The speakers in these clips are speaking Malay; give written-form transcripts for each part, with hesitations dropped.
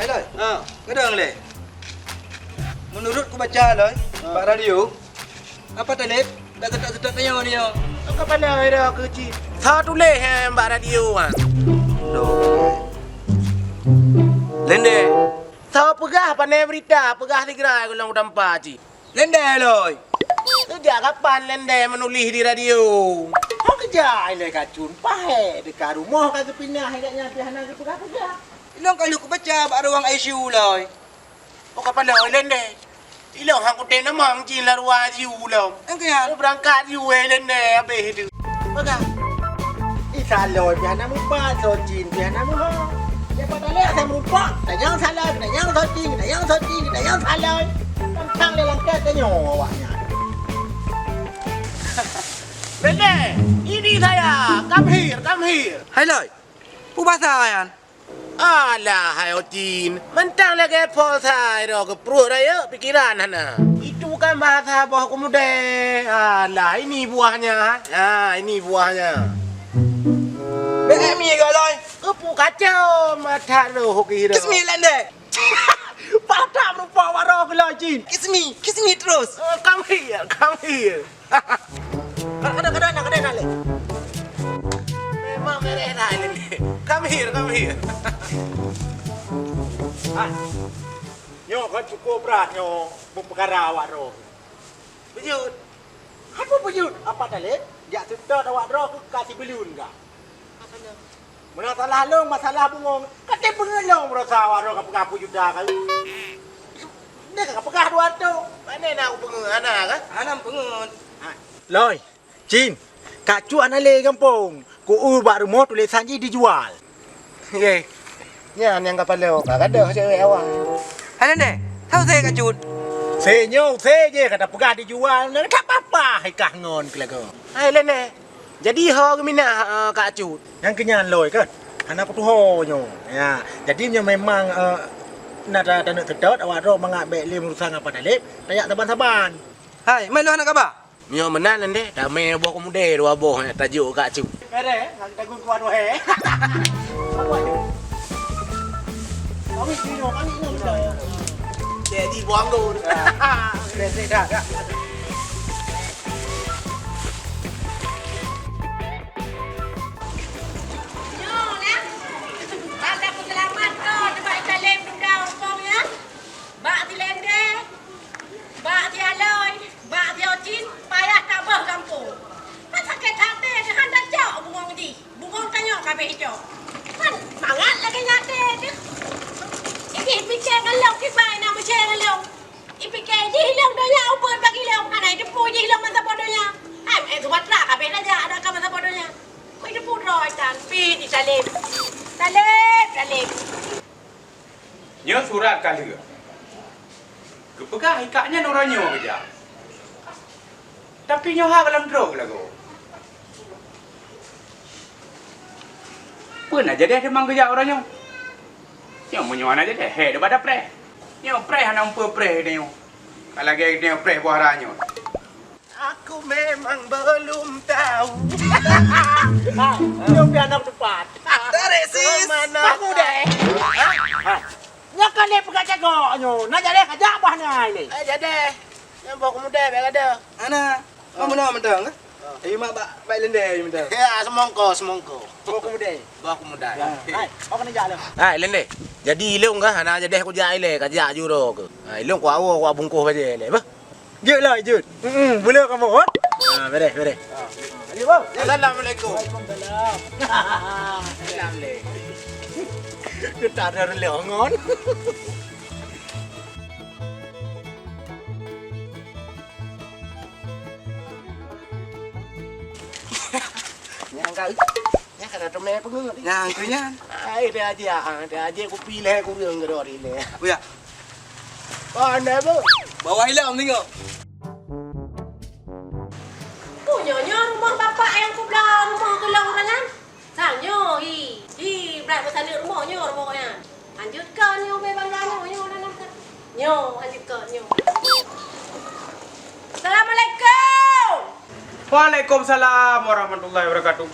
Loy. Kadang le. Menurut ku baca Loy, Pak Radio. Apa talib? Tak sedap tanya ni yo. Kepala ada kecil. Satu leh mbak radio ah. Lende. Tahu pegah pandai berita, pegah di gerai ulang tempat ci. Lende Loy. Sejak kapan lendai menulis di radio? Kau kerja ini kacun, pahe dekat rumah kau pindah hidupnya pihana ke pegah. Ilang kalau ku baca Pak ruang ICU Loy. Oh kepala lendai. Ilang hang kau namang cin la ruang siu long. Engkau Berangkat siu lendai habis itu. Pegah. Saloi pihana mupa, so cin pihana muha. Ya pada leh saya merupa, tak jangan saloi, tak jangan so cin, tak jangan so cin, tak jangan saloi. Tentang le langkat ke nyawa awaknya. Bende, ini saya. Come here. Hai Loy. Pu bahasa kan? Alah, hai Ocin. Mentang lagi polsai dah ke perut raya pikiran hana. Itu bukan bahasa buah kemude. Alah, ini buahnya. Ini buahnya. BMI ke Loy? Kepu kacau mata roh kira. Kiss me Lende. Patah merupa warah ke Ocin. Kiss me terus. Come here. Kadang-kadang le. Memang mereh dah le. Come here. Nyo kan cukup berat nyo perkara awak roh. Bejut. Apa bejut? Apa dah le? Jak sedar awak roh ke kasih belun kah? Apanya? Masalah long, masalah bungong. Kata pengelong berasa awak roh kapu juda kan. Ni kan pegah dua tu. Mana nak aku pengen anak kan? Anam pengut. Loy, Cin, Kak Cu anak le kampung. Ku ubah rumah tulisan je dijual. Ye. Nya yang kepala kak ada cewek awak. Hai Lende. Tahu saya kat cut. Senyo je kata pegah dijual. Tak apa-apa hai kah ngon kelago. Hai lene. Jadi ho ke mina Kak Cu. Yang kenyan loy kan. Anak tu ho nyo. Ya, jadi nya memang nak nak sedot awak ro mangak bek le urusan apa dalip. Tayak saban-saban. Hai, mai lu anak khabar? Mio menan lende, dah main buah kemude dua buah tajuk Kak Cu. Mere, hang tagun kuat wae. Apa ni? Kami sini kami ni dah. Jadi buang go. Dah. Talib. Nya surat kali ke? Kepegah ikatnya noranya kerja. Tapi nyoha dalam drog lagu. Pernah jadi ada mang kerja orangnya. Yang menyohan aja deh, he daripada pre. Nyo pre hana umpa pre dia. Kalau dia pre buah ranyo. Aku memang belum tahu. Dia pian nak tepat. Tarik sis. Mana aku deh? Nya kan dia pegang jagoknya. Nak jadi kerja apa ni? Jadi. Yang bawa kemudian biar ada. Ana, kamu nak mentang ke? Ayo mak baik Lende ayo mentang. Ya, semongko. Bawa kemudian. Bawa kemudian. Hai, kau kena jalan. Hai, lende. Jadi ilung kah? Ana jadi aku jai le, kerja juro ke. Ha, ilung ku awo ku bungkus baje le, bah. Jut lah, jut. Boleh kamu? Ha, beres. Ayo, bang. Assalamualaikum. Waalaikumsalam. Assalamualaikum. Kita ada leongon. Yang kau, yang kena temui pengen. Yang kenyan. Ai dia aja aku pilih aku yang gedor ini. Buya. Mana bu? Bawa hilang tengok. Punya rumah bapak yang ku belah rumah gelang orangan. Sanyo berapa sana rumahnya. Lanjutkan nyo bebangannya nyo nanamkan. Nyo lanjutkan nyo. Assalamualaikum. Waalaikumsalam warahmatullahi wabarakatuh.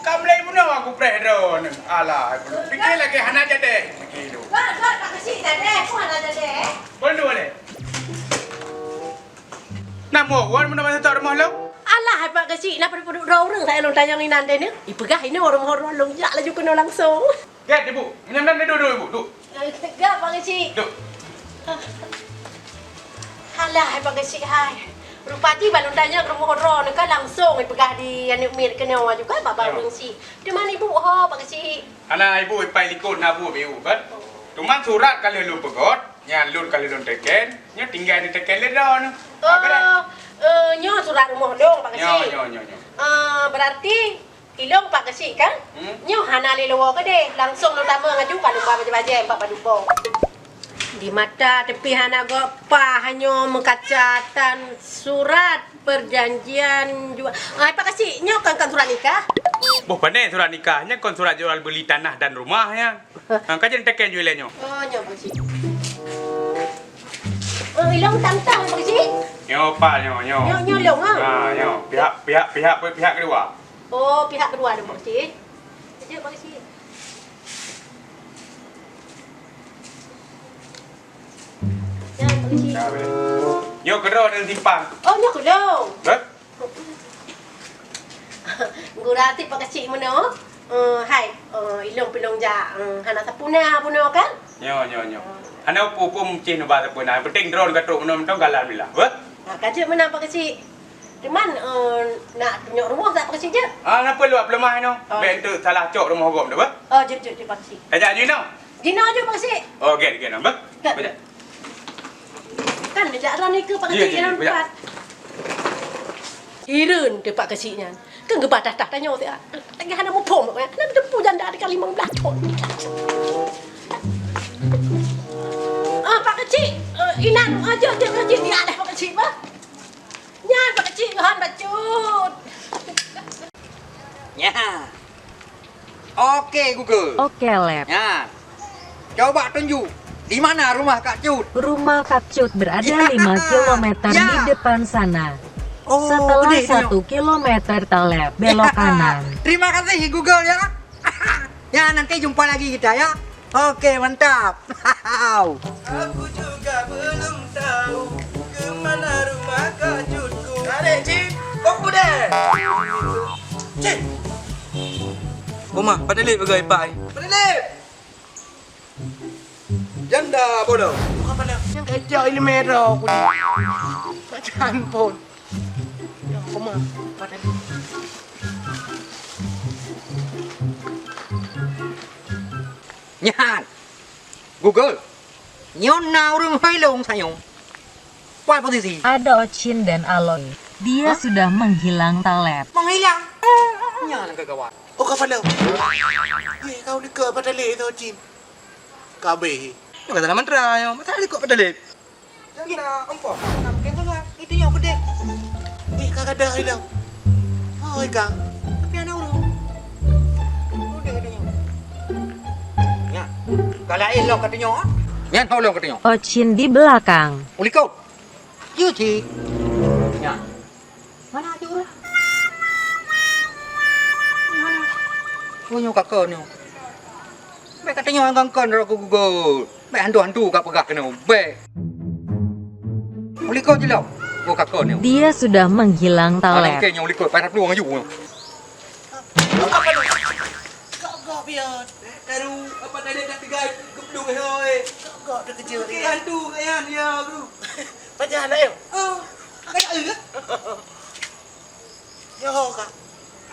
Kamu lain mana aku preh dah ni. Alah, fikir lagi hana jadi. Begitu. Gak Pak Kecik dah deh. Kau ada deh. Boleh boleh. Nama wan mana mana tak rumah lo? Alah Pak Kecik, nak pada orang saya long tanya ni nanti ni. Ipegah ini orang-orang long jak lah juga kena langsung. Get ibu. Minum dulu ibu. Duk. Gak Pak Kecik. Duk. Alah Pak Kecik hai. Rupati balon tanya ke rumah orang ni kan langsung ipegah di anak mir kena juga bapa orang si. Di mana ibu ho Pak Kecik? Anak ibu ipai likut nabu ibu kan. Cuma surat kalau lu pegot, nya lu kalau lu teken, nya tinggal di teken le dah ni. Nyo surat rumah dong Pak Kecik. Nyo. Berarti ilong Pak Kecik kan? Nyo hana le lo ke deh, langsung lo tama ngaju kalau ba baje-baje empat padupo. Di mata tepi hana gopa hanya mengkacatan surat perjanjian jual. Pak Kecik, nyo kan surat nikah? Boh pandai surat nikahnya kon surat jual beli tanah dan rumahnya. Kan jadi teken jualannya. Oh, nyo Pak Kecik. Ilong tantang Pak Kecik. Nyo pa nyo. Nyo long ah. Nyo. Pihak kedua. Oh, pihak kedua ada Pak Kecik. Sekejap Pak Kecik. Ya, Pak Kecik. Ya boleh. Nyo kedua dan simpang. Oh, nyo kedong. Bet? Gurati Pak Kecik mana? Hai, ilong pilong ja. Hana sapuna kan? Nyo. Ana pupum cih nu ba sapuna. Penting drone katuk nu mentong galan bila. Bet? Kaje mana Pak Kecik? Cuman nak tunjuk rumah tak Pak Kecik je? Napa lu lemah no? Ben tu salah cok rumah gom dah, bet? Oh, je Pak Kecik. Ajak je no. Gino je Pak Kecik. Oh, get no, bet? Baca. Kan dia arah ni ke Pak Kecik yang buat. Irun dia Pak Keciknya. Kan gebadah dah tanya dia. Lagi hana mu pom kan. Nak depu janda ada kali 15 ton. Pak Kecik, inan aja dia Kecik dia ada Pak Kecik bah. Nyan Pak Kecik han bacut. Ya. Okey Google. Oke, Lab. Ya. Coba tunjuk di mana rumah Kak Cut. Rumah Kak Cut berada 5 km di depan sana. Oh, Setelah gede, 1 kilometer Taleb, belok kanan. Terima kasih Google ya. Ya, nanti jumpa lagi kita ya. Oke, mantap. Aku juga belum tahu kemana rumah Kak Cutku. Adek, Cik. Kau deh. Cik. Oma, pada lip bagai pai. Pada lip. Janda bodoh. Bukan pada yang kejauh ini merah aku ni. Macam pun. Ya, koma pada ni. Nyan. Google. Nyon nào rumah hilong sayong. Pai posisi. Ada Ocin dan Aloy. Dia sudah menghilang Taleb. Menghilang. Nyan ke kawan. Oh, kapan dah? Kau ni ke pada leh tu, Jin. Kabeh. Yang kata nama mantra yang masa ada kok pada lip. Janda empok. Nak kena lah. Itu yang gede. Kagak ada hilang. Oh, Kang. Tapi anak urung. Udah katanya. Ya. Kalau elok katanya. Nyan tolong katanya. Ocin di belakang. Uli kau. Yo Cik. Ya. Mana aja orang? Mana? Oh, nyok kakak ni. Baik katanya orang kan aku Google. Baik hantu-hantu kat pegak kena. Baik. Uli kau je lah. Oh kakak ni. Dia sudah menghilang Taleb. Kayaknya uli kau pada peluang ayu. Kagak biar. Baru apa tadi dah tiga kepelung hoi. Kagak ada kerja ni. Hantu kayan ya guru. Macam mana yo? Oh, kayak ke? Yo, Kak.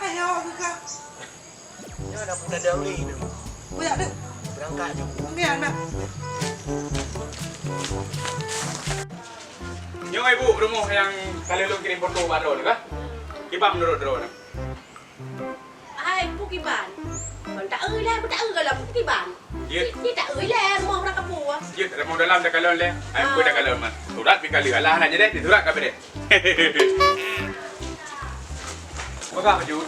Ayo kak. Yo, dah pun ada ni. Banyak deh. Berangkat je. Mungkin anak. Nyo ibu rumah yang kalau lu kirim foto baru ni kah? Kibam menurut drone. Hai, bukiban. Tak lah, kalau bukiban. Ya. Ni tak lah, rumah orang kampung. Ya, mau dalam dah kalau le. Ai pun dah kalau mah. Surat pi kali lah nak je deh, surat ka bede. Bagah ju.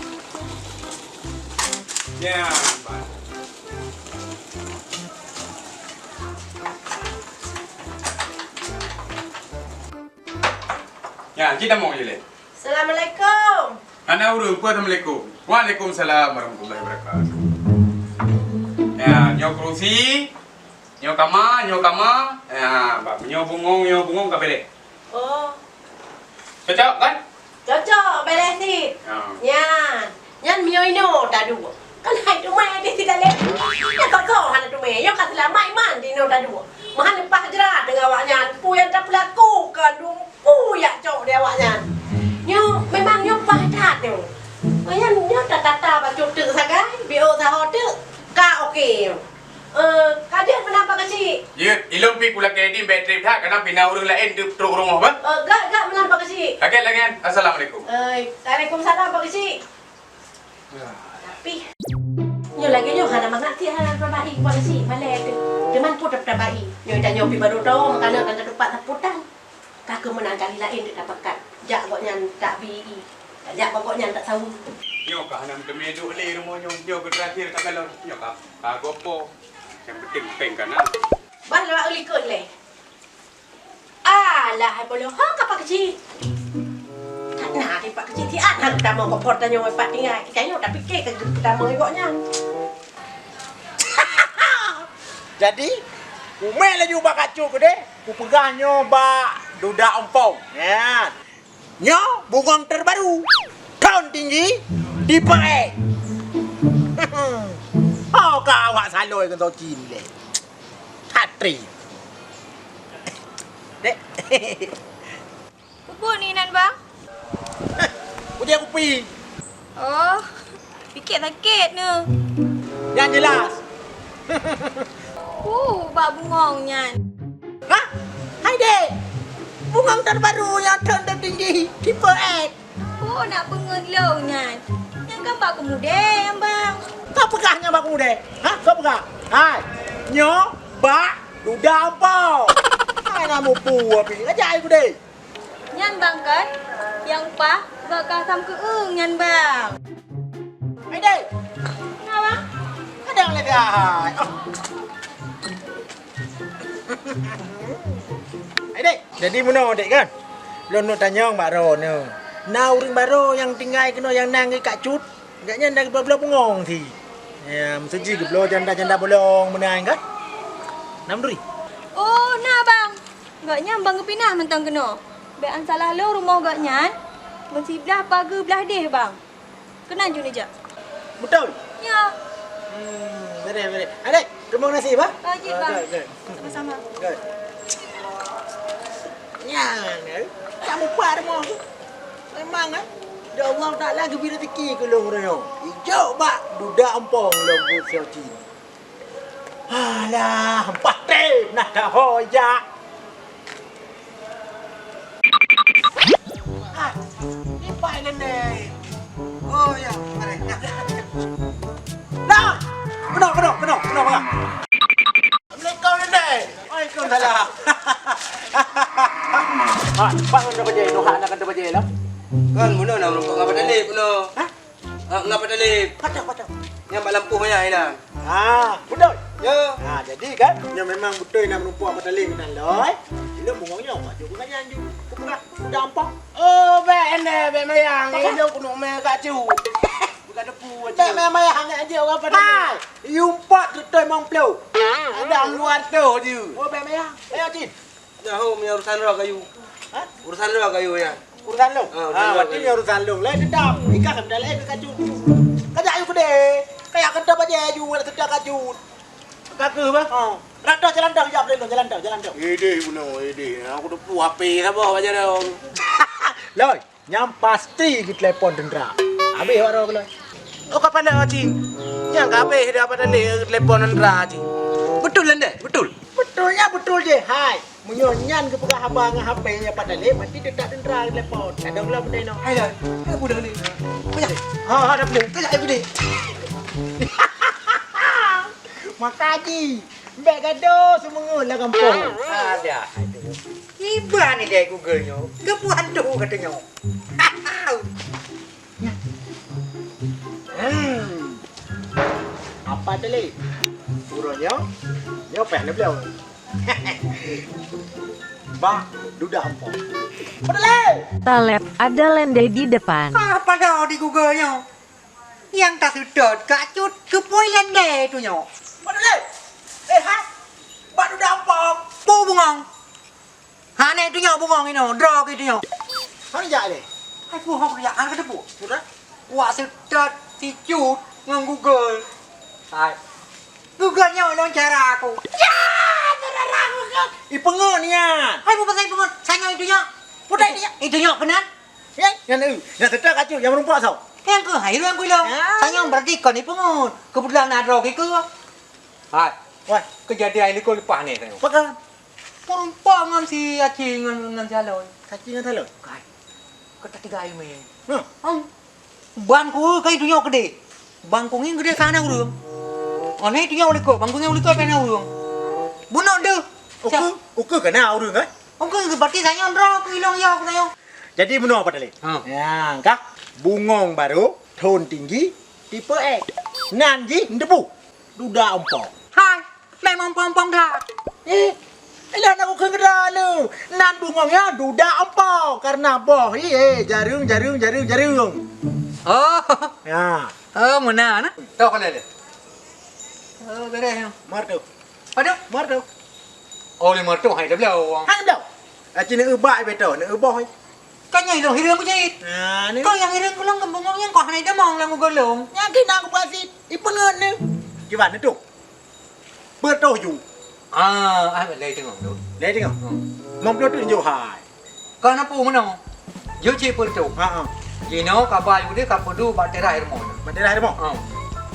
Ya, bye. Ya, kita mau je le. Assalamualaikum. Ana urus, Assalamualaikum. Waalaikumsalam warahmatullahi wabarakatuh. Ya, nyo kerusi, nyo kama. Ya, nyo bungong kabele. Oh, Cocok kan? cocok beres sih. Ya. Nyan mio ino tadu. Kan hai tu mai di tidak le. Ya kau hana tu mai. Yo kat selama iman di no tadu. Mahan pas jerat dengan awaknya. Pu yang tak pelaku kan du. Ya cok dia awaknya. Nyo memang nyo pahat tu. Nyan nyo tata baju tu sagai. Bio sahot tu. Ka okey. Kajian menampak kecil. Ya, ilmu pi pula kedi bateri tak kena bina orang lain di truk rumah apa? Gak menampak kecil. Okey lagi. Assalamualaikum. Waalaikumsalam Pak Kecil. Tapi nyo lagi nyo hana mengerti hal terbaik Pak Kecil. Malai tu. Deman pun terbaik. Nyo dah nyo pi baru tahu makana kan dapat seputan. Kakak menang kali lain dia dapatkan. Jak pokoknya tak bi. Jak pokoknya tak tahu. Nyo kah nam demi duk le rumah nyo ke terakhir tak kalau nyo kah gopo. Yang penting peng kan. Ban lawak likut le. Alah, boleh ha ka Pak Kecil. Tak nak Pak Kecil tiat hang pertama kok porta nyo Pak tinggal. Kayaknya tak fikir ke pertama ikutnya. Jadi, ku main lagi ubah kacau ke deh. Ku pegang nyoba duda ompong. Ya. Nyo bungang terbaru. Tahun tinggi di pae. Oh, kau awak saloi ke tocin le. Hatri. Dek. Pupuk ni Nan bang. Ujian kupi. Oh, fikir sakit ni. Yang jelas. Bak bungong Nyan. Hah? Hai dek. Bungang terbaru yang tahun tertinggi di pae. Nak pengen lo Nyan. Yang kan bak kemude yang bang. Kau pegahnya bak muda? Hah? Kau pegah? Hai. Nyo bak duda ompong. Hai namu pu api. Ajai ku deh. Nyan bang kan? Yang pa bakal sam keung Nyan bang. Hai dek. Nah bang? Ada yang lagi hai. Hai dek. Jadi mana dek kan? Lo nak tanya Mbak Ro ni. Nau ring baro yang tinggal kena yang nang kat cut. Agaknya dah belah pengong thi. Ya, mesti ke belah janda-janda bolong menang kan? Nam duri. Oh, nah bang. Gaknya bang kepinah mentang kena. Bean salah lo rumah gaknya. Mesti belah pagar belah deh bang. Kena je ni je. Betul. Ya. Beres. Adek, terima kasih bah. Wajib bang. Good. Sama-sama. Good. Ya, kamu par mo. Memang ah. Ya Allah Taala gebir rezeki ke long royo. Hijau bak duda empong long bu xiao chin. Alah, empat teh nak dah hoja. Ni pai nene. Oh ya, mari. Nah. Kena. Assalamualaikum nene. Waalaikumsalam. Pak nak baje, no hak nak kata baje lah. Kan mana nak nampak ngapa dalip puno. Hah? Ngapa dalip? Kacau. Yang bak lampu banyak ni lah. Betul. Ya. Jadi kan, yang memang betul nak menumpuk apa tali minan loy. Ini bungongnya pak jo bukan anju. Bukan dampang. Oh, be mayang. Ini kuno me kat cu. Bukan depu aja. Be mayang aja orang pada. Hai, yumpat betul mang pleu. Ada luar tu je. Oh, be mayang. Ayo cin. Dah punya urusan roh kayu. Hah? Urusan roh kayu ya. Urusan lu. urusan lu. Berarti ni urusan lu. Lain dendam. Ikan sampai lain kat cu. Kajak ayu gede. Kayak kedap aja ayu ada sedap kat cu. Kaki apa? Nak dah jalan dah, jalan dah. Ide puno, ide. Aku tu pu HP siapa baca dah. Loy, nyam pasti di telepon dendra. Habis awak roh loy. Oh kapan dah cing? Yang kabe dah apa dah telepon dendra cing. Betul anda? Betul. Betulnya betul je. Hai, menyonyan ke pegah abang HP nya pada le, mesti dekat dendra di telepon. Ada pula benda no. Hai dah. Hai budak ni. Banyak. Ha, ada benda. Kajak aku ni. Makaji. Mbak gaduh semua lah kampung. Ada. Iba ni dia Google nyo. Kepuan tu katanya. Apa tadi? Uronya? Nyo pen beliau. Ba, duda apa? Padahal. Talep ada landai di depan. Apa kau di Google nyo? Yang tak sedot kacut ke poilan deh tu nyo. Mana le? Ha? Bak duda ampong. Bu bungong. Ha ne tu nyo bungong ino, draw ke tu nyo. Mana jak le? Hai pu hok ya an ke bu. Sudah? Wa sedot si cut ngang Google. Hai. Google nyo lo cara aku. Ya, terarang Google. Ipengon nian. Hai pu pasai pengon. Sanyo itu nyo. Putai dia. Itu nyo kenan. Ya, yang sedar kacu yang merumpak tau. Yang ke hai ruang kuilo. Ah. Sanyo berarti kon ni pengon. Kebetulan nak draw ke ke. Hai. Wah, Kejadian ini kau lupa nih tengok. pakai Perempuan si Acing dengan calon. kaci yang talo. Kai. Kata tiga ayam ni. Nah, Bangku kai tu nyok gede. Bangku ni gede sana urung. Aneh tu nyok liko. Bangku ni liko kana urung. Bunuh deh. ukur kena urung kan? Oke, berarti saya ndro kilong yok tayo. Jadi benar apa tadi? Ya, kah? Bungong baru, tone tinggi, tipe X. Nanji debu. Duda empok. Hai, memang pompong dah. Ilah nak ukur kena lu. Nan bungongnya duda empok karena boh. Jarum. Oh, Ya, mana na? Tahu kalau le. Oh, beres. martu. Aduh, Martu. oh le mertu hai dah belau. Hang dah. Aci nak ubah betul, nak ubah. Kan nyai dong hirang kujit. Nah, ni. Kau yang hirang kulang kembung yang kau hanai dah mong lang gulung. Yang kena aku pasit. Ipengen ni. Gimana tu? Betul ju. Ah, ai le tengok tu. Lihat tengok. Mampu tu jauh hai. Kau nak pu mana? Yo ci pertu. Ha. Jino kapal udah kapudu batera air mon. Mana dah mau?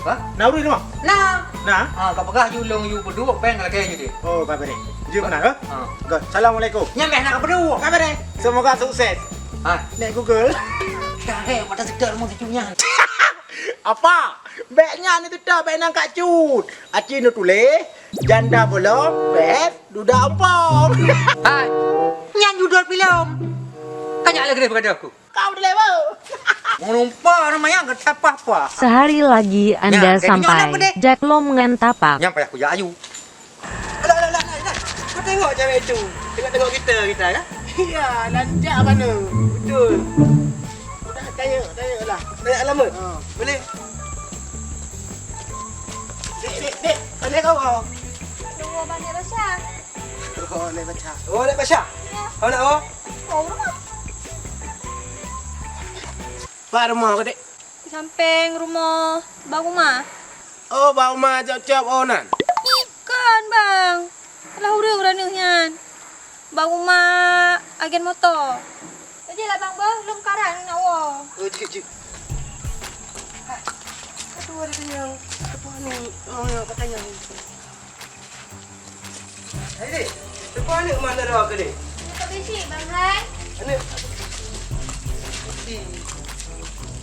Ha? Nauri rumah. Nah, Nah. kapagah yu long yu pedu pen lagi jadi. Oh, kabar ni. Jom mana ke? Ha. Good. Assalamualaikum. Nyampe nak pedu. Kabar ni. Semoga sukses. Ha. Naik Google. Dah, mata sedar mau dicunya. Apa? Beknya ni tu dah bek nang kat cut. Aci nu tulis janda belum, bes duda empong. Hai. Nyan judul film. Tanya lagi kepada aku. Kau dah level. Menumpah namanya enggak apa-apa. Sehari lagi Anda Ya, jadi nyolong sampai. gede. Jack lo mengentapak. Nyampe aku ya ayu. Alah. Kau tengok cewek itu. Tengok kita ya. Iya, lanjak mana? Betul. Dah tanya lah. Tanya alamat. Boleh. Dek. Mana kau? Tunggu Bang Rasha. Oh, nak baca. Oh, nak baca. Ya. Oh, nak oh. Oh, rumah. Pak rumah kau dek. Di samping rumah Bang Umar. Oh, bau mah jauh-jauh onan. Kan Bang. Lah urang raneuhnya. Bang Umar agen motor. Jadi lah Bang Bah, belum karang nak wa. Oh, cik. Aduh, ada yang apa ni? Oh, yang katanya. Hai dek. Depan ni mana dah ke dek? Tak besi Bang Hai.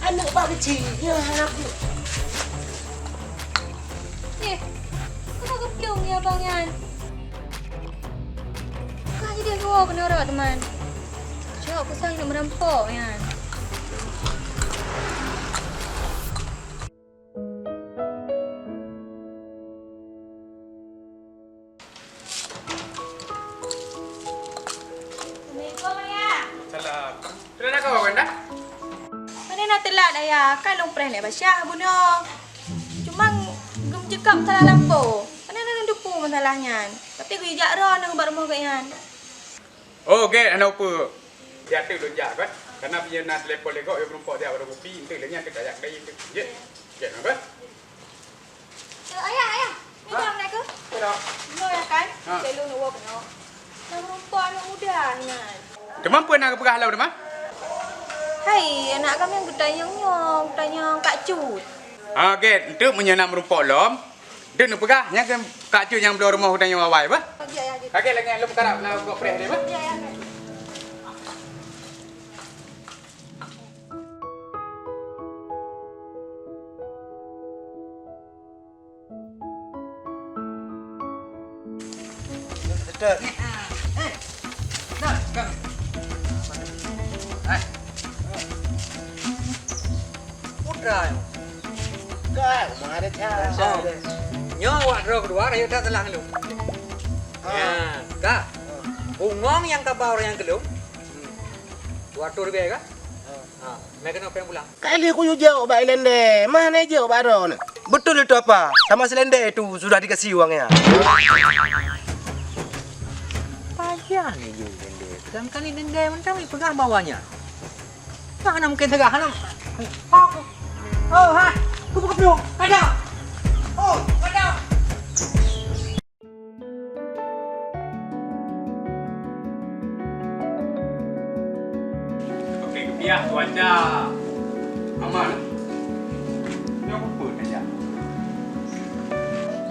Anak bak kecil. Ya, anakku. Kau keplung ya Bang Yan. Kau jadi gua benar teman. Cok, aku sang nak merampok Yan. Assalamualaikum ayah. Salam. Sudah nak kau dah? Mana nak telat ayah? Kan long pernah nak baca bunuh. Cuma gem cekap salah lampu. Mana nak dupu masalahnya. Tapi aku ijak roh nak buat rumah kat Yan. Oh, okey, anak apa? Dia tu lu jak kan? Karena punya nak telefon lego yang berumpak dia pada kopi, itu lenya kita jak dai itu. Je. Je apa? Ayah. Ni dalam nak ke? Tidak. No ya kan? Ha. Saya lu nak buat kena. Nak merumpah anak muda Yan. Demam pun nak perah lalu demam? Hai, anak kami yang gedanyang Kak Cut. Okey, itu punya nak merumpak lom. Dia nak perah, yang kan kak cu yang belum rumah hutan yang awal apa? Bagi ayah gitu. Okey, lagi lu perkara nak buat preh dia apa? Ya, ya. Sedar. Nah, kang. Hai. Putra. Kau mana cara? Nyo awak draw kedua ayo dah telah lu. Ya, kak. Bungong yang kabar yang gelum. 200 rupiah kah? Mai kenapa yang pulang? Kali aku jauh Pak Ilende. Mana jauh Pak Ron? Betul itu apa? Sama selendek itu sudah dikasih uangnya. Pajak nih juga selendek. Sedangkan ini selendek macam ni pegang bawahnya. Mana mungkin tegak hanam? Oh, ha. Kupu kupu. Ada. Oh, ada. Okey, kepiah cuaca. Aman. Ni apa pun aja.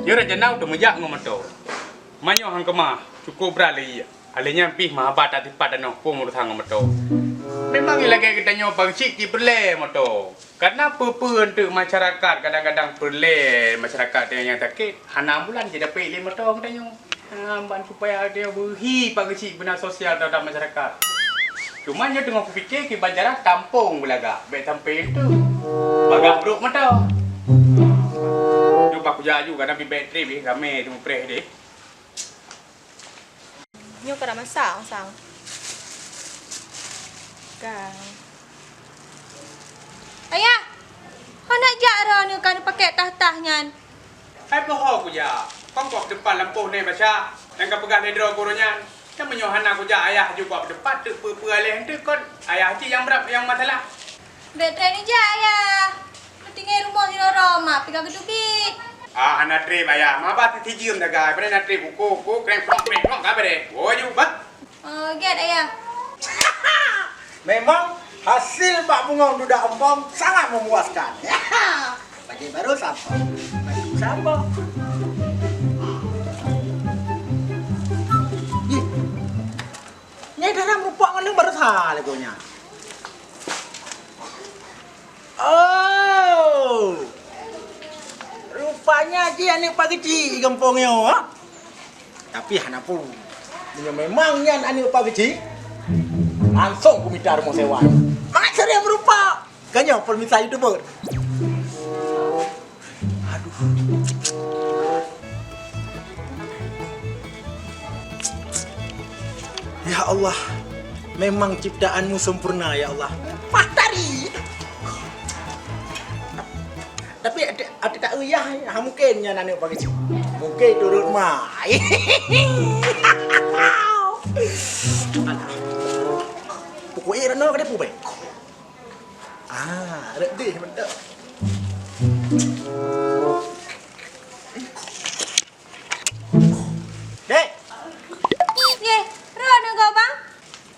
Dia raja nau tu mejak ngom tu. Manyo hang kemah, cukup beralih. Alihnya pih mahabat atipat dan pun urut hang ngom tu. Memang lagi kita nyo bangcik di perle moto. Karena apa-apa untuk masyarakat kadang-kadang perle masyarakat yang sakit. Hana bulan je dapat 5 tahun kita nyo. Ban supaya dia berhi bangcik benar sosial dalam masyarakat. Cuma dia tengok fikir ke banjaran kampung belaga. Baik sampai itu. Bagak buruk mata. Jumpa aku jaju kan nabi bateri bi kami tu preh deh. Nyo kada masak sang. Kan. Ayah. Kau nak jak ni kan pakai tah-tahnya. Hai bohong aku ja. Kongkok depan lampu ni baca. Yang kau pegang hidro koronyan. Kan menyohan aku ja ayah juga depan tu pe alih tu kon. Ayah cik yang berap yang masalah. Bateri ni jak ayah. Tinggal rumah di Roma, pegang kedubit. Anak trip ayah. Maba tijim dah guys. Pada nak trip buku kreng prong ka bere. Oh ju bat. Get ayah. Memang hasil Pak Bungong duda ompong sangat memuaskan. Baju baru sampo. Baju sampo. Ini dalam rupak ngeling baru salah legonya. Oh. Rupanya dia ni pagi kecil kampungnya. Tapi hana pun. Dia memangnya ani pagi kecil. Langsung aku minta rumah sewa. Macam dia berupa. Kanya permisa YouTuber. Aduh. Ya Allah. Memang ciptaanmu sempurna ya Allah. Patari. Tapi ada tak uyah mungkinnya nani pagi sih. Mungkin turun mah. Pokoknya rana ke dia pun baik. Ada deh mantap. Dek. Ye, rana kau bang?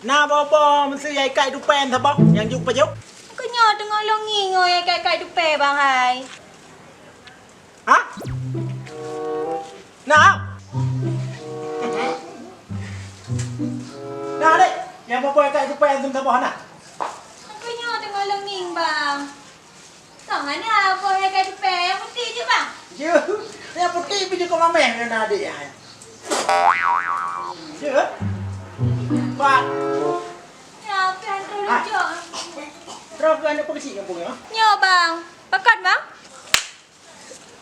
Nah bapa mesti ai kai tu pen tha bang yang juk pajuk. Kenyo tengah longi ngoy kai dupe bang hai. Ha? Nah. Nah dek, yang bapa kai tu pen tu tha bang nak. Kenyo tengah longi bang. Tangan ni apa kai dupe yang putih je bang. Je. Yang putih pi kau mameh kena adik ya. Je. Pak. Ya, kan tu lucu. Terus kan apa kecil kampung ya? Nyo bang, pakat bang?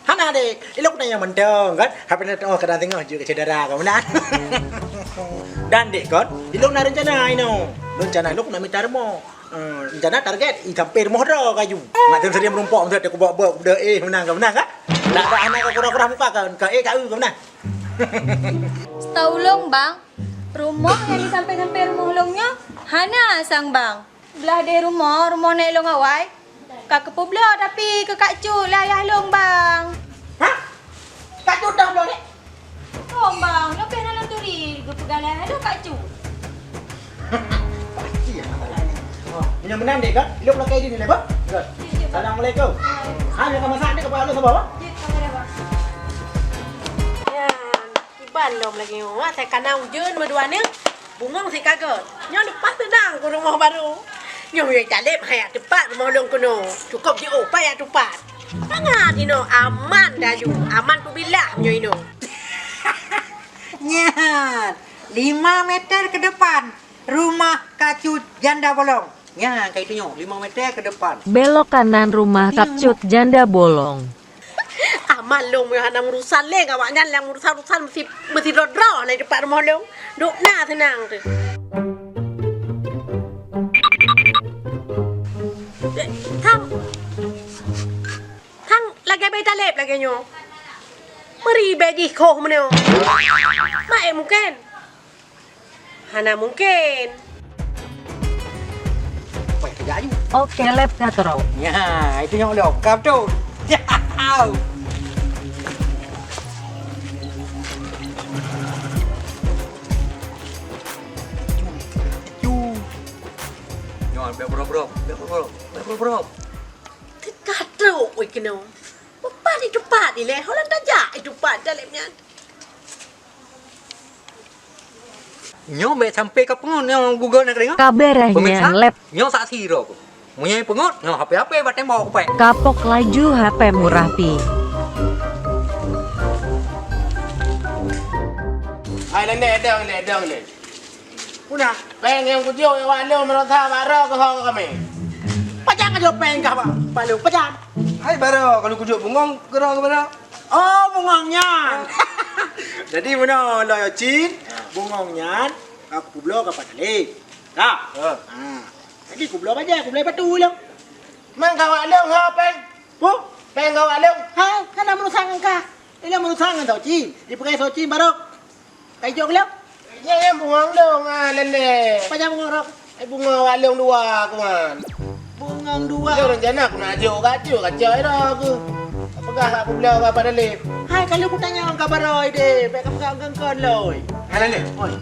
Hana dek, ilok na yang mentong kan? Apa nak oh kadang tengok juga cedera kau nak. Dan dek kan, ilok na rencana ino. Rencana ilok nak minta rumah. Rencana target sampai rumah dah kayu. Nak tengok sedia merumpok untuk aku buat benda menang kan? Tak ada anak kau kurang-kurang muka kan? Kau kau menang. Setahulong bang, rumah yang sampai rumah hana sang bang. Belah dia rumah naik long awai. Kak kepo belah tapi ke kak cu lah ayah long bang. Hah? Kak cu dah belum ni? Oh bang, lebih nak turi ke pegalan ada kak cu. Pasti ya. Punya menang dek kan? Ilok nak kayak ni lepas. Assalamualaikum. Hanya kau masak ni kau bawa sama apa? Ya, iban dom lagi wah saya kana ujun berdua ni. Bungong si kaget. Nyo depan sedang ke rumah baru. Nyo yang jalep hayat tepat rumah long kuno. Cukup je opa ya tepat. Sangat ino aman dah ju. Aman tu bilah nyo ino. Nyat. 5 meter ke depan. Rumah kacut janda bolong. Ya, kayak itu nyo. 5 meter ke depan. Belok kanan rumah kapcut janda bolong. Aman long yang hendak urusan leh awaknya yang urusan mesti rodro di depan rumah long. Duk na tenang tu. talep lagi nyo. Meri bagi koh menyo. Mak mungkin. Hana mungkin. Baik kerja aja. Oke lep katro. Ya, itu yang lo kap tu. Ya. Nyon, bro. Kata oi kena. Bapa di tempat ni leh. Holan tajak itu tempat dalamnya. Nyon be sampai ke pengun yang Google nak dengar. Kabarnya lep. Nyon sak siro ko. Munyai pengut, nyon HP bat tembok ko pe. Kapok laju HP murapi. Ai lende dong ni. Puna, Peng yang kujo yang walu merotha baro ke hong kami. pajang aja peng kah pak? Palu pajang. Hai baro, kalau kujuk bungong gerang ke baro. Oh, bungongnya. Jadi mana lo cin, bungongnya aku kublo ke padale. Dah. Jadi kublo aja, kublo batu lo. Mang kau walu ha peng. Bu, Peng kau walu. hai, kan nak menusang kah? Ini menusang tau cin. Dipakai so cin baru. Kayak jok lo. Yang bungong dong lende. Pajang bungong rok. Bunga walu dua kuman. Bungong dua. Dia rencana aku nak jo kacau aku. Apakah aku bilang apa dalip? Hai, kalau aku tanya orang kabar oi deh, pek kamu kau kon loi. Hai le. Oi,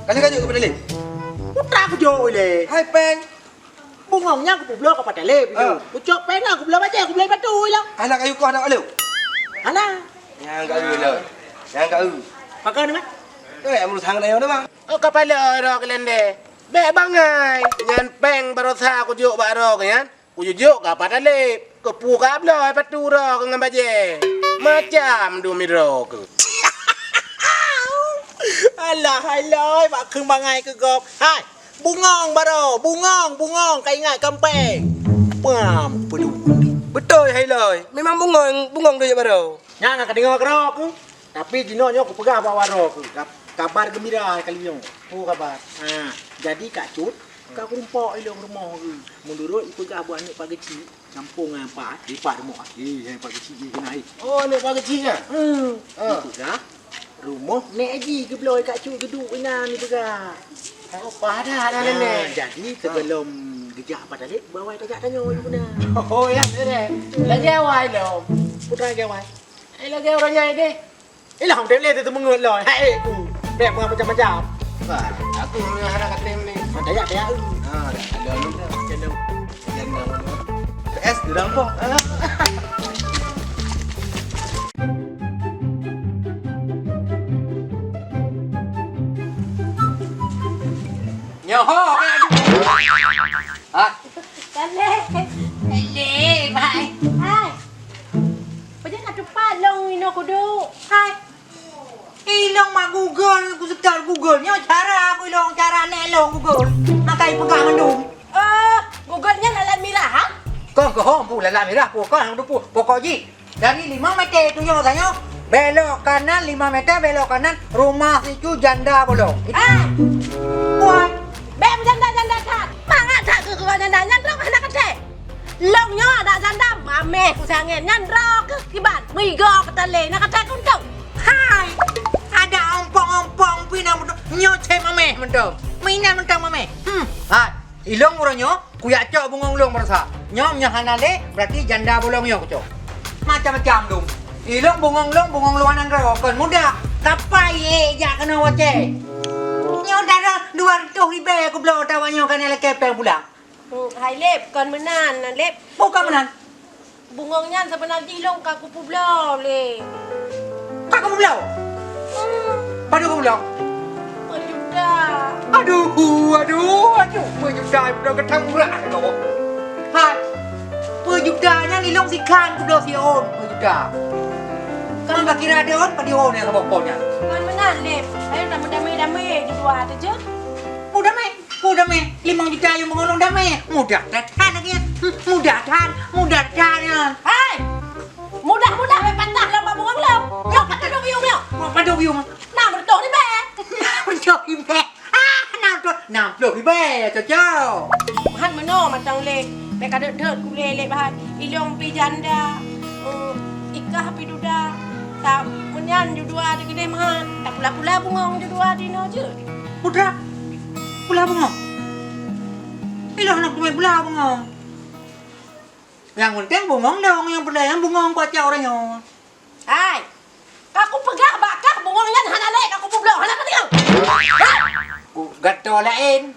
Kali kajuk ke padale. putra aku jo le. Hai peng. Bungongnya aku blok ke padale. Ucok peng aku blok aja, aku blok batu lo. Anak kayu kau nak lu. Alah, Yang kau lu. Yang kau. pakai ni mah. Tu yang menusang dah bang. Oh kapala ro kelende. Be bangai. Nyan peng barosa aku juk baro kan. Ku juk ka padale. Ke pu ka blo patu ro ke ngambaje. Macam du miro ke. Alah, hai loi, mak keung bangai ke gop. Hai, bungong baro, bungong, kau ingat kampeng. Pam, pedu. Betul hai loi. Memang bungong tu je baro. Nya nak dengar kerok ku. Tapi dinonyo aku pegah bawa ro ku. Kabar gembira kali yo. Ku kabar. Ha, jadi Kak Cut, kau rumpok ilong rumah ku. Mundurut ikut ke abu anik pagi kecil. Campung dengan pak, lipat rumah. Yang pagi kecil je kena air. Oh ni pagi cinya. Itu dah. Rumah nek aji ke beloi Kak Cut geduk ina ni pegah. Oh pada dah lende. Jadi sebelum gejak pada lek bawa gejak tanya you puna. Oh ya deh. Lagi awai lo. Putra gawai. Lagi orang nyai deh. Ilah hong le tu mengut loi. Hai tu. Bek macam-macam. Wah, aku yang ada katem ni. Daya daya. Ada lu dah. Kena. PS di dalam kau. Nyoho. Ah, Kale. Bye. Hai. Pajak kat tempat long ino kudu. Hai. ilong mak Google, aku setel Google. Nyo cara aku ilong cara nek ilong Google. Makai pegang mendung. Google-nya lalat mirah ha? Kau ke home pu lalat merah pu kau hang pu pokok ji. Dari 5 meter tu yo tanya. Belok kanan 5 meter belok kanan rumah itu janda bolong. Buat. Be janda-janda kan. Mangat tak ke janda nyandra anak kecil. Longnya ada janda mame ku sangen nyandra ke kibat. Migo ketale nak kata kuntuk. Hai. Ada ompong-ompong pinang nyo cek mame mendong. Mainan mentang mame. Hai. Ilong muronyo kuyak cok bungong long merasa. Nyom nyahanale berarti janda bolong yo kucok. Macam-macam dong. Ilong bungong luanan rokon muda. Kapai ya kena wace. Nyo darah 200 ribu aku belum tawanyo kan ele kepeng pula. Hai lep kon menan lep. Bukan menan. Bungongnya sebenarnya ilong kaku publo le. Kak kamu belau? Padu kamu belau? Pejuda. Aduh. Pejuda udah ketang murah kau. Hai. Pejudanya nilong si kan kudo si on pejuda. Kan tak kira ada on pada on yang pokoknya. Kon menan lep. Ayo nak damai-damai di luar aja. Mudah me. 5 juta yang mengolong damai. Mudah datang lagi. Mudah datang. Hai. Mudah-mudah me patah lo bungong lo. Yo patah do biung yo. Padu biung. Nah bertok ni be. Menjauh impe. Nam lo ribe cocok. Han meno macam le. Be kada dek ku le bahan. Ilong pi janda. gah api duda. Tak menyan judua di gede mahan. Tak pula-pula bungong judua di no je. Putra, pula bengong. Ilah nak main pula bengong. Yang penting bengong dong, yang penting bengong baca orangnya. Hai. Aku pegah bakah bungong yan hanalek aku publok. Hanak tinggal. Gato lain.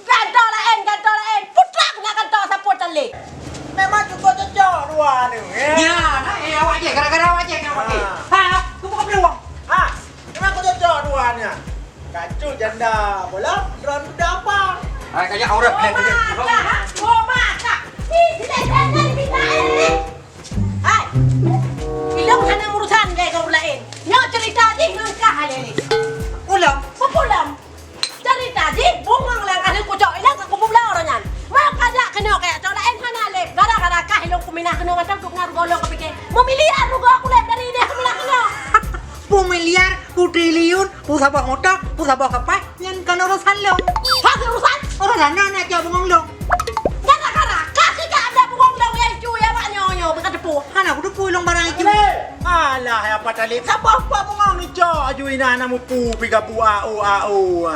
Gantol lain. Putra kena gantol saput tali. Memang cukup cocok dua ni. Ya, nah, awak je, gara-gara awak je awak je. Ha, tu bukan peluang. Ha, memang aku cocok dua ni. Kacu janda bola, drone muda apa? Ah, kayak aurat plan tu. Maka. Ni tidak bisa ini. Hai. Ilong hana urusan gay kau lain. Nyo cerita di ngangkah hal ini. Ulam. Pupulam. Cerita di bungong lang ada kucok ilang aku pupulam orangnya. Maka dak kena kayak cok lain hana lep. Gara-gara kah ilong kuminah kena macam tu ngaruh golong kepikir. Memiliar rugo aku lep dari dia kuminah kena. Pu miliar, pu triliun, pu sabah motor, pu sabah kapal, yang kan urusan lo. Hak urusan. Urusan nak jauh bengong lo. Gara-gara kah kita ada bungong lang yang cuy awak nyo bekat depu. Hana aku tu long barang itu. Alah, apa tali? Siapa mengong ni cok ajuin anak mupu piga pu au.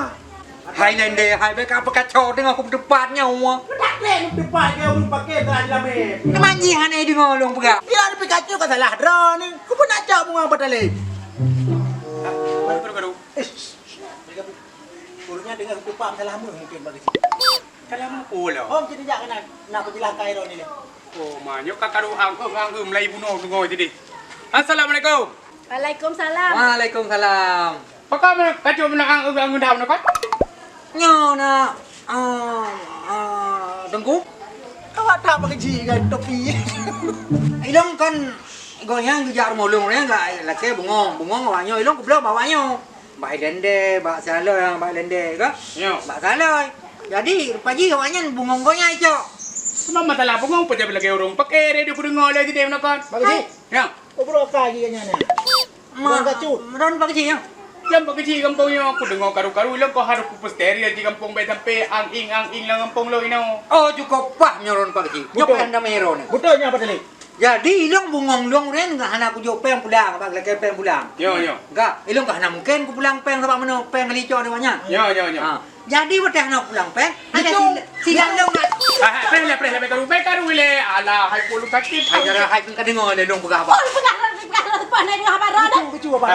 Highlander, hai mereka apa kacau dengan aku depannya semua. Tak boleh depan dia un pakai dalam ni. Manji hana di ngolong pegak. Ya ada Pikachu kan salah drone ni. Ku pun nak cok mengong apa tali? Garu. Gurunya dengar kupak salah mungkin bagi. Kalau mau pula. Om jadi jak kena nak penjelakai drone ni. Oh, manyo kakaru angkum lai bunuh tunggu tadi. Assalamualaikum. Waalaikumsalam. Waalaikumsalam. Pakam kacau menang angkum dah nak. Nyo na tengku. Awak tak pakai ji kan topi. Ilong kan goyang gejar molong ni enggak laki bengong awaknya ilong kublo bawanya. Bai lende, bak saloi, bai lende ke? Yo. Bak saloi. Jadi pagi awaknya bengong goyang itu. Semua masalah pengong pecah lagi orang pakai dia kudu ngoleh di dia nak kan. Bagi. Ya. Obrol kaki kan ni. Bukan kacu. Ron pagi ya. Yang bagi kampungnya aku dengar karu-karu ilang kau harus kupus steril di kampung bay sampai ang-ing lang kampung lo ino. Oh cukup pah nyoron pagi. Nyop anda mero ni. Betulnya apa tadi? Jadi ilong bungong long ren enggak hana aku jo peng pulang, bag lagi peng pulang. Yo. Enggak, ilong enggak hana mungkin ku pulang peng sebab meno peng lico ada banyak. Yo. Jadi betah nak pulang peng, ada silang long nak. Prele karu ile ala hai pulu sakit. Ajar hai pun kadengo le long pegah Oh, apa. pegah pandai dengan apa roda. Kacu apa?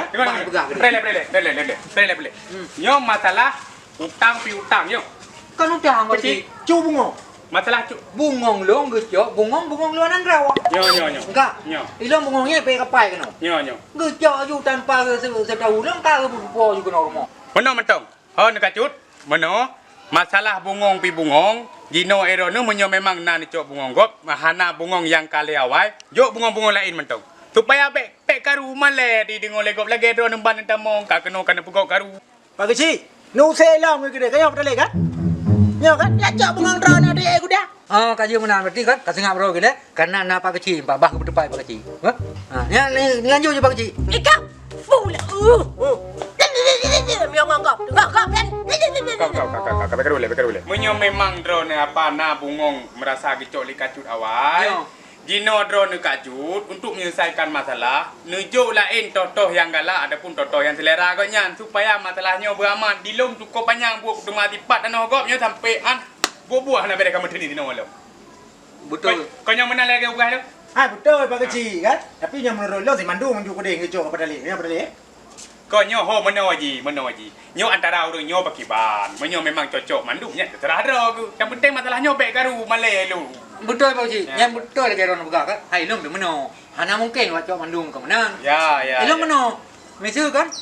Prele. Yo masalah utang piutang yo. Kan udah anggo di Cu bungo. Masalah cu. bungong long geus jo, bungong luaran rawa. Yo. Enggak. Yo. Ilong bungongnya pe kapai kena. Yo. Geus jo ju tanpa setahu long ka po juga normal. Mana mentong? Oh nak cut. Mana? Masalah bungong pi bungong. Gino erono menyo memang nan cok bungong gop. Mahana bungong yang kali awal. Jo bungong lain mentong. Supaya pek karu male di dengo legop lagi do nemban entamong ka kena pugok karu. Bagi si. Nu selam ke gede kaya apa tadi kan? Ya kan? Ya cok bungang drone ada aku dah. Oh, kaji menang berarti kan? Kasih ngap bro gile. Karena napa kecil, pak bah ke depan pak kecil. Ha, ya lanjut je pak kecil. Ikan. Full. Miang manggap. Enggak kan. Kau beker boleh. Menyo memang drone apa na bungong merasa gicok likacut awal. Yo. Gino drone kajut untuk menyelesaikan masalah. Nujuk lain totoh yang galak adapun totoh yang selera agaknya supaya masalahnya beraman. Dilong cukup panjang buat rumah tipat dan hogopnya sampai buah nak beri kamu tadi dino lo. Betul. Kau yang mana lagi bukan lo? Ah betul Pak Kecil kan? Tapi yang menurut lo si Mandu menjuk kode ngejok apa tadi? Apa tadi? Kau nyo ho menoji. Nyo antara orang nyo pakiban. Menyo memang cocok mandunya terserah aku. Yang penting masalahnya baik karu malai lu. Betul pak kecil. Ya. Yang betul lagi orang buka kan? Hai long de meno. Hana mungkin wacok mandung ke menang. Ya. Ilong meno. Misal kan?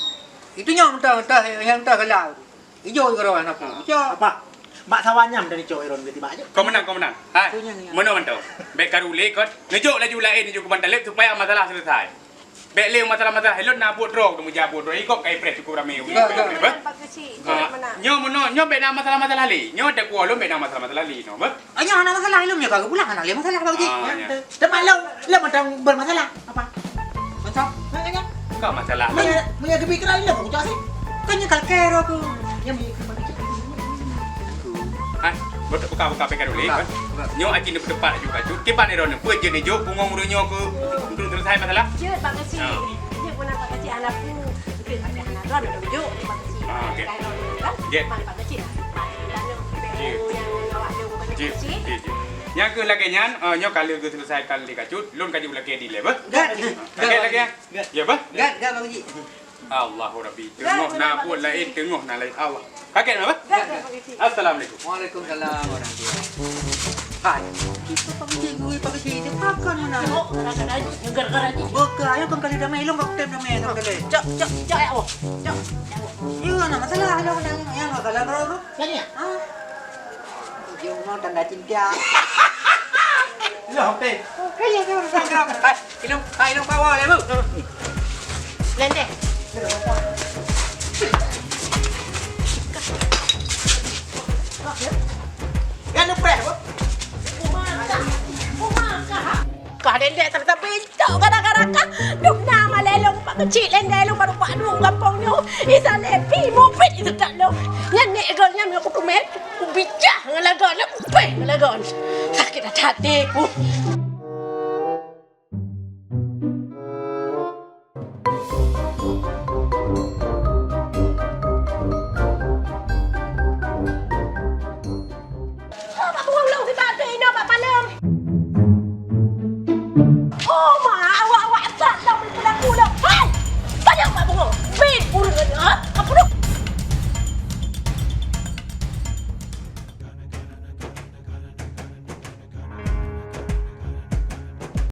Itu nyom entah yang entah galak. Ijo ke orang aku. Cok. Apa? Mak sawanyam dari cok Iron ke tiba aja. Kau menang. Hai. Itunya ni. Mana mantau? Baik karu le kau. Ngejuk laju lain ngejuk ke bantalep supaya masalah selesai. Baik le masalah helot nak buat drog tu menjabut drog ikut kai pres cukup ramai. Pak kecil. Mana? Nyo baik nak masalah le. Nyo tak kuat lo baik nak masalah le no. Ba? Anya hana masalah ilong ya kagak pulang hana le masalah pak kecil. Teman lo macam bermasalah apa? Macam? Makanya Kau masalah. punya kepikiran lo kok sih? Kanya kalkero aku. Yang Pak Kecil. Hai. Buka pakai karu le. Buka. Nyo aji ni depan juga. Kipan ni ron. Puji ni jo bungong runyo ke selesai masalah. Jut Pak Kecil. Jut pun Pak Kecil anakku. Itu ada anak ron ada bujuk di Pak Kecil. Okey. Kai ron kan? Jut. Mari Pak Kecil. Dan yang awak dia Pak Cik, Kecil. cik. Yang ke lagi nyan, nyo kalau ke selesai kali kacut, lun kaji lagi di level. Gad. Okey lagi ya. Ya bah. Gad, Bang Haji. Allahu Rabbi. Tengok na pun lain, tengok na lain Allah. Kakek apa? Assalamualaikum. Waalaikumsalam warahmatullahi. Hai, kita pakai gue pakai sih itu makan mana? Oh, gara-gara gara-gara ni. Buka, ayo kan kali damai long kau tem damai kan kali. Cok, cok, cok ya, oh. Cok. Iya, nama masalah ayo kan yang nggak kalah bro. Kan ya? Ah, yung mau tanda cinta. Iya, oke. Oke ya, kan. Ilong bawah ya bu. Lende. Kan lupa bu. Kah dendek tapi pintu gara-gara kah duk nama lelong Pak Kecil lendek lu baru Pak Duk kampungnya isa lepi moped itu tak lo nyanyi egalnya aku tuh met ku bijak ngelagon aku pe ngelagon sakit hatiku